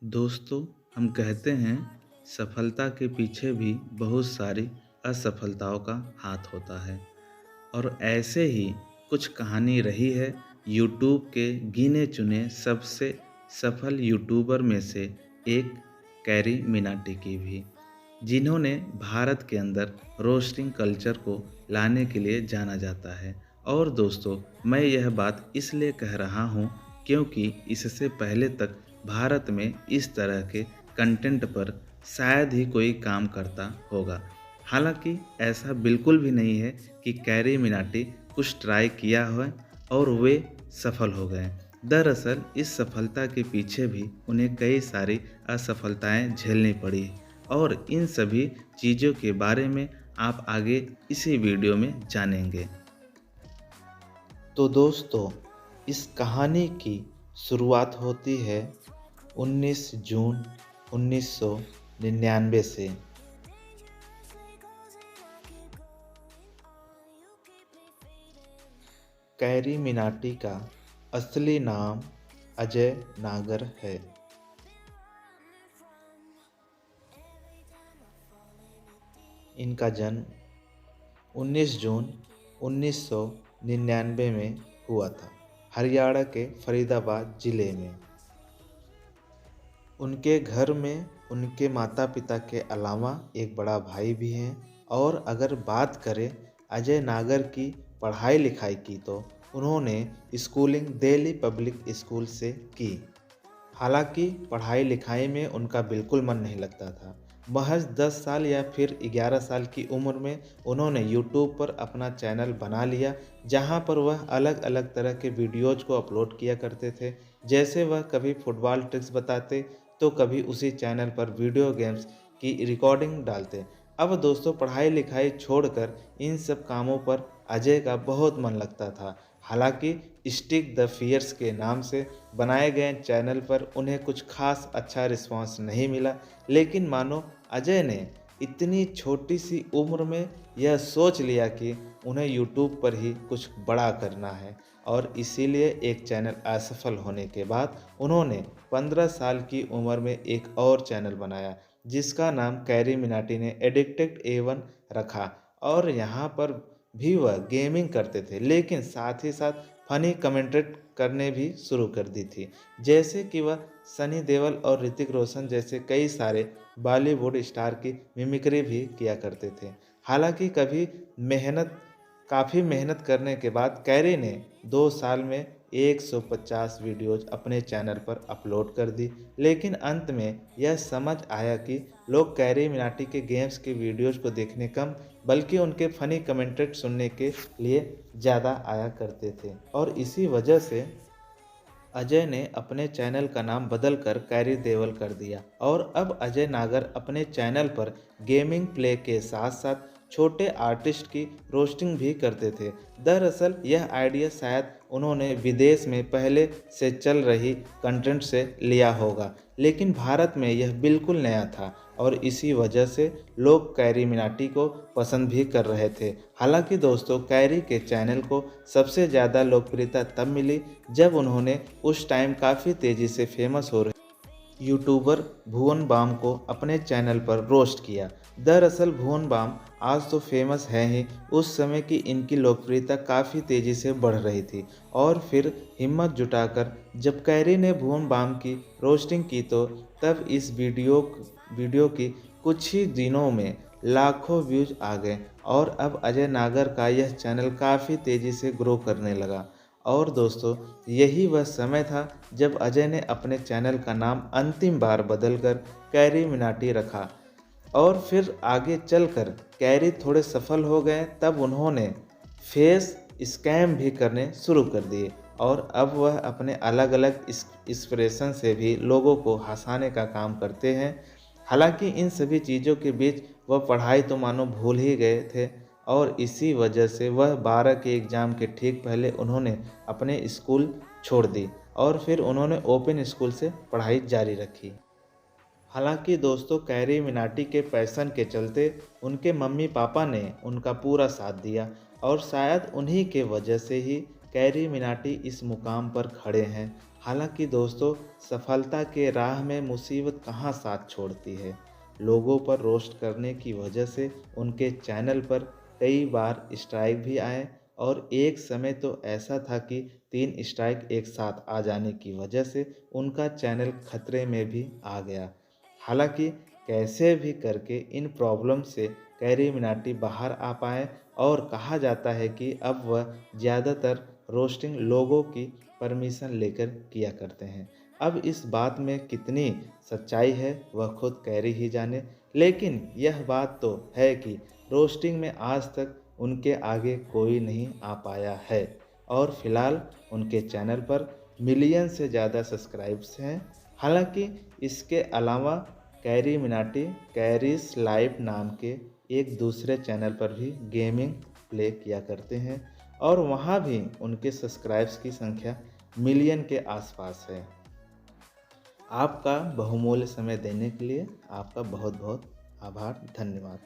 दोस्तों, हम कहते हैं सफलता के पीछे भी बहुत सारी असफलताओं का हाथ होता है। और ऐसे ही कुछ कहानी रही है यूट्यूब के गिने चुने सबसे सफल यूट्यूबर में से एक कैरी मिनाटी की भी, जिन्होंने भारत के अंदर रोस्टिंग कल्चर को लाने के लिए जाना जाता है। और दोस्तों, मैं यह बात इसलिए कह रहा हूँ क्योंकि इससे पहले तक भारत में इस तरह के कंटेंट पर शायद ही कोई काम करता होगा। हालांकि ऐसा बिल्कुल भी नहीं है कि कैरी मिनाटी कुछ ट्राई किया है और वे सफल हो गए। दरअसल इस सफलता के पीछे भी उन्हें कई सारी असफलताएं झेलनी पड़ी और इन सभी चीज़ों के बारे में आप आगे इसी वीडियो में जानेंगे। तो दोस्तों, इस कहानी की शुरुआत होती है 19 जून 1999 से। कैरी मिनाटी का असली नाम अजय नागर है। इनका जन्म 19 जून 1999 में हुआ था, हरियाणा के फरीदाबाद जिले में। उनके घर में उनके माता पिता के अलावा एक बड़ा भाई भी है। और अगर बात करें अजय नागर की पढ़ाई लिखाई की, तो उन्होंने स्कूलिंग दिल्ली पब्लिक स्कूल से की। हालांकि पढ़ाई लिखाई में उनका बिल्कुल मन नहीं लगता था। महज 10 साल या फिर 11 साल की उम्र में उन्होंने यूट्यूब पर अपना चैनल बना लिया, जहां पर वह अलग अलग तरह के वीडियोज को अपलोड किया करते थे। जैसे वह कभी फुटबॉल ट्रिक्स बताते, तो कभी उसी चैनल पर वीडियो गेम्स की रिकॉर्डिंग डालते। अब दोस्तों, पढ़ाई लिखाई छोड़कर इन सब कामों पर अजय का बहुत मन लगता था। हालांकि स्टिक द फियर्स के नाम से बनाए गए चैनल पर उन्हें कुछ खास अच्छा रिस्पांस नहीं मिला। लेकिन मानो अजय ने इतनी छोटी सी उम्र में यह सोच लिया कि उन्हें यूट्यूब पर ही कुछ बड़ा करना है, और इसीलिए एक चैनल असफल होने के बाद उन्होंने 15 साल की उम्र में एक और चैनल बनाया, जिसका नाम कैरी मिनाटी ने एडिक्टेड A1 रखा। और यहाँ पर भी वह गेमिंग करते थे, लेकिन साथ ही साथ फनी कमेंटेट करने भी शुरू कर दी थी। जैसे कि वह सनी देओल और ऋतिक रोशन जैसे कई सारे बॉलीवुड स्टार की मिमिक्री भी किया करते थे। हालांकि काफ़ी मेहनत करने के बाद कैरी ने 2 साल में 150 वीडियोज अपने चैनल पर अपलोड कर दी। लेकिन अंत में यह समझ आया कि लोग कैरी मिनाटी के गेम्स के वीडियोज को देखने कम, बल्कि उनके फनी कमेंटेट सुनने के लिए ज़्यादा आया करते थे। और इसी वजह से अजय ने अपने चैनल का नाम बदलकर कैरी देवल कर दिया। और अब अजय नागर अपने चैनल पर गेमिंग प्ले के साथ साथ छोटे आर्टिस्ट की रोस्टिंग भी करते थे। दरअसल यह आइडिया शायद उन्होंने विदेश में पहले से चल रही कंटेंट से लिया होगा, लेकिन भारत में यह बिल्कुल नया था और इसी वजह से लोग कैरी मिनाटी को पसंद भी कर रहे थे। हालांकि दोस्तों, कैरी के चैनल को सबसे ज़्यादा लोकप्रियता तब मिली जब उन्होंने उस टाइम काफ़ी तेज़ी से फेमस हो रहे यूट्यूबर भुवन बाम को अपने चैनल पर रोस्ट किया। दरअसल भुवन बाम आज तो फेमस है ही, उस समय की इनकी लोकप्रियता काफ़ी तेज़ी से बढ़ रही थी। और फिर हिम्मत जुटाकर जब कैरी ने भुवन बाम की रोस्टिंग की, तो तब इस वीडियो की कुछ ही दिनों में लाखों व्यूज आ गए और अब अजय नागर का यह चैनल काफ़ी तेज़ी से ग्रो करने लगा। और दोस्तों, यही वह समय था जब अजय ने अपने चैनल का नाम अंतिम बार बदलकर कैरी मिनाटी रखा। और फिर आगे चलकर कैरी थोड़े सफल हो गए, तब उन्होंने फेस स्कैम भी करने शुरू कर दिए और अब वह अपने अलग अलग एक्सप्रेशन से भी लोगों को हंसाने का काम करते हैं। हालांकि इन सभी चीज़ों के बीच वह पढ़ाई तो मानो भूल ही गए थे, और इसी वजह से वह 12 के एग्ज़ाम के ठीक पहले उन्होंने अपने स्कूल छोड़ दी और फिर उन्होंने ओपन स्कूल से पढ़ाई जारी रखी। हालांकि दोस्तों, कैरी मिनाटी के पैशन के चलते उनके मम्मी पापा ने उनका पूरा साथ दिया और शायद उन्हीं के वजह से ही कैरी मिनाटी इस मुकाम पर खड़े हैं। हालांकि दोस्तों, सफलता के राह में मुसीबत कहाँ साथ छोड़ती है। लोगों पर रोस्ट करने की वजह से उनके चैनल पर कई बार स्ट्राइक भी आए और एक समय तो ऐसा था कि 3 स्ट्राइक एक साथ आ जाने की वजह से उनका चैनल खतरे में भी आ गया। हालांकि कैसे भी करके इन प्रॉब्लम से कैरी मिनाटी बाहर आ पाए और कहा जाता है कि अब वह ज़्यादातर रोस्टिंग लोगों की परमिशन लेकर किया करते हैं। अब इस बात में कितनी सच्चाई है वह खुद कैरी ही जाने, लेकिन यह बात तो है कि रोस्टिंग में आज तक उनके आगे कोई नहीं आ पाया है और फिलहाल उनके चैनल पर मिलियन से ज़्यादा सब्सक्राइब्स हैं। हालांकि इसके अलावा कैरी मिनाटी कैरीज लाइव नाम के एक दूसरे चैनल पर भी गेमिंग प्ले किया करते हैं और वहाँ भी उनके सब्सक्राइब्स की संख्या मिलियन के आसपास है। आपका बहुमूल्य समय देने के लिए आपका बहुत बहुत आभार, धन्यवाद।